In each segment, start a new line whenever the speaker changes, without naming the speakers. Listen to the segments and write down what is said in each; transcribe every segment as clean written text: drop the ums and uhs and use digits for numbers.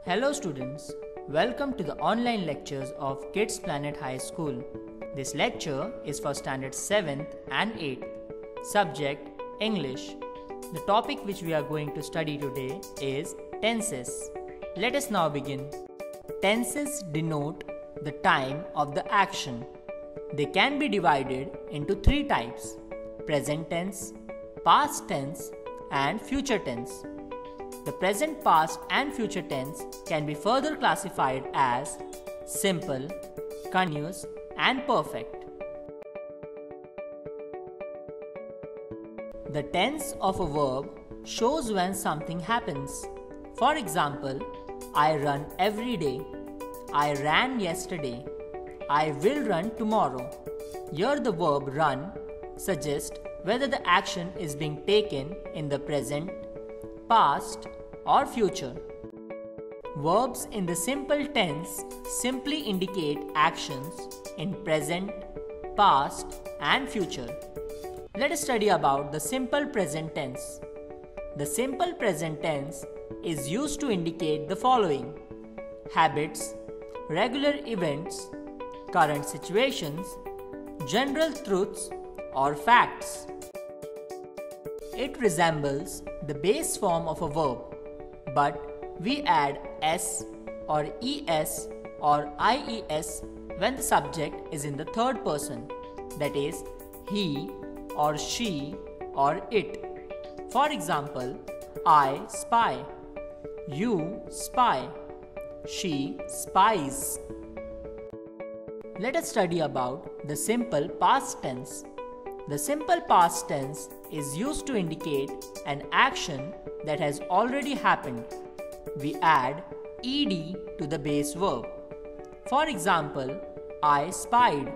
Hello students, welcome to the online lectures of Kids Planet High School. This lecture is for standard 7th and 8th. Subject English. The topic which we are going to study today is tenses. Let us now begin. Tenses denote the time of the action. They can be divided into three types: present tense, past tense, and future tense. The present, past, and future tense can be further classified as simple, continuous, and perfect. The tense of a verb shows when something happens. For example, I run every day. I ran yesterday. I will run tomorrow. Here the verb run suggests whether the action is being taken in the present, past, or future. Verbs in the simple tense simply indicate actions in present, past, and future. Let us study about the simple present tense. The simple present tense is used to indicate the following: habits, regular events, current situations, general truths, or facts. It resembles the base form of a verb, but we add s or es or ies when the subject is in the third person, that is, he or she or it. For example, I spy, you spy, she spies. Let us study about the simple past tense. The simple past tense is used to indicate an action that has already happened. We add ed to the base verb. For example, I spied.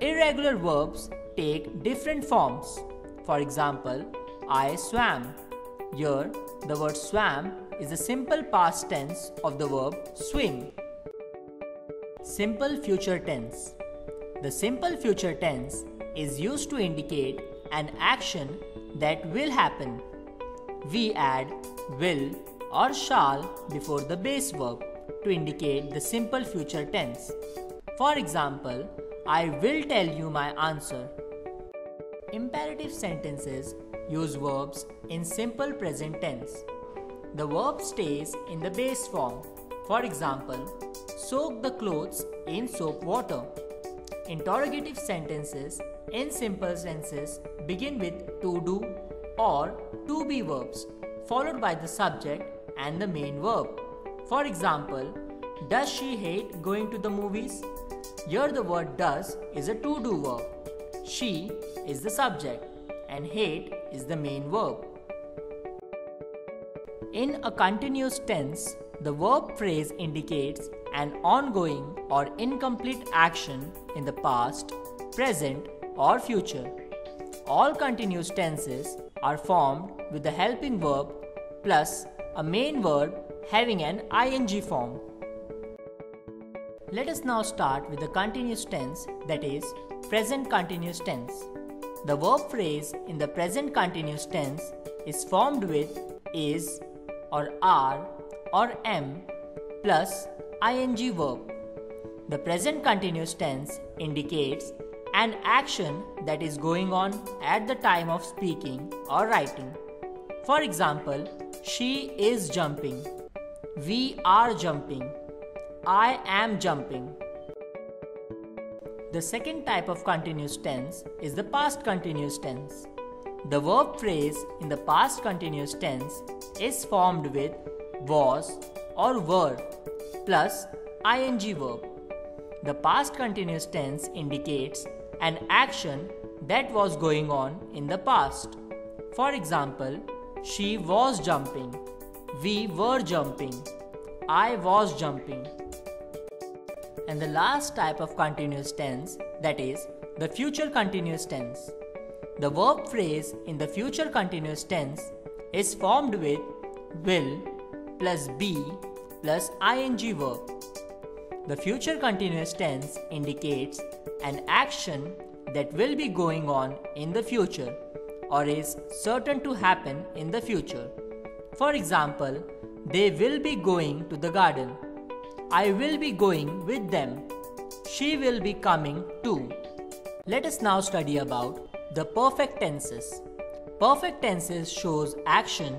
Irregular verbs take different forms. For example, I swam. Here, the word swam is the simple past tense of the verb swim. Simple future tense. The simple future tense is used to indicate an action that will happen. We add will or shall before the base verb to indicate the simple future tense. For example, I will tell you my answer. Imperative sentences use verbs in simple present tense. The verb stays in the base form. For example, soak the clothes in soap water. Interrogative sentences in simple tenses begin with to do or to be verbs, followed by the subject and the main verb. For example, does she hate going to the movies? Here the word does is a to do verb. She is the subject and hate is the main verb. In a continuous tense, the verb phrase indicates an ongoing or incomplete action in the past, present, or future. All continuous tenses are formed with the helping verb plus a main verb having an ing form. Let us now start with the continuous tense, that is, present continuous tense. The verb phrase in the present continuous tense is formed with is or are or am plus ing verb. The present continuous tense indicates an action that is going on at the time of speaking or writing. For example, she is jumping, we are jumping, I am jumping. The second type of continuous tense is the past continuous tense. The verb phrase in the past continuous tense is formed with was or were plus ing verb. The past continuous tense indicates an action that was going on in the past. For example, she was jumping, we were jumping, I was jumping. And the last type of continuous tense, that is, the future continuous tense. The verb phrase in the future continuous tense is formed with will plus be plus ing verb. The future continuous tense indicates an action that will be going on in the future or is certain to happen in the future. For example, They will be going to the garden. I will be going with them. She will be coming too. Let us now study about the perfect tenses. Perfect tenses shows action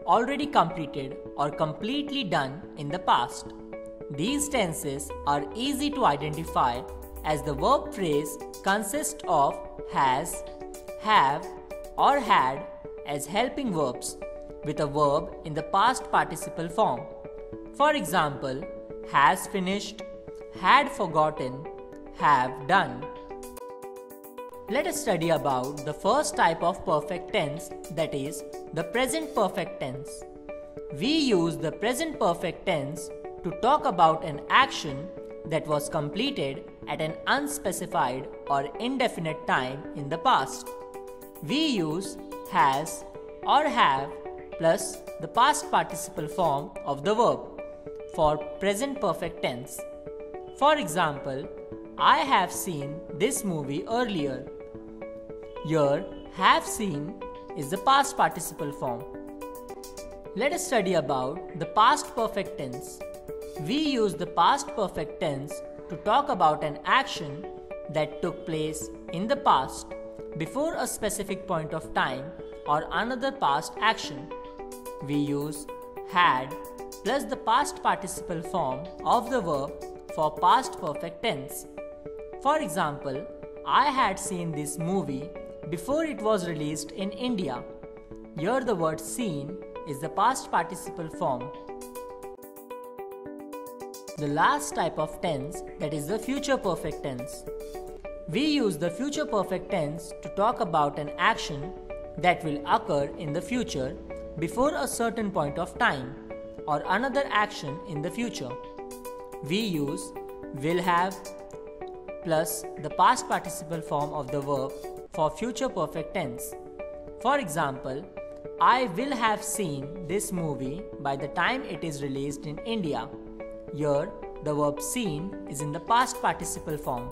already completed or completely done in the past. These tenses are easy to identify as the verb phrase consists of has, have, or had as helping verbs with a verb in the past participle form. For example, has finished, had forgotten, have done. Let us study about the first type of perfect tense, that is, the present perfect tense. We use the present perfect tense to talk about an action that was completed at an unspecified or indefinite time in the past. We use has or have plus the past participle form of the verb for present perfect tense. For example, I have seen this movie earlier. Here, have seen is the past participle form. Let us study about the past perfect tense. We use the past perfect tense to talk about an action that took place in the past before a specific point of time or another past action. We use had plus the past participle form of the verb for past perfect tense. For example, I had seen this movie before it was released in India. Here the word seen is the past participle form. The last type of tense, that is the future perfect tense. We use the future perfect tense to talk about an action that will occur in the future before a certain point of time or another action in the future. We use will have plus the past participle form of the verb for future perfect tense. For example, I will have seen this movie by the time it is released in India. Here, the verb seen is in the past participle form.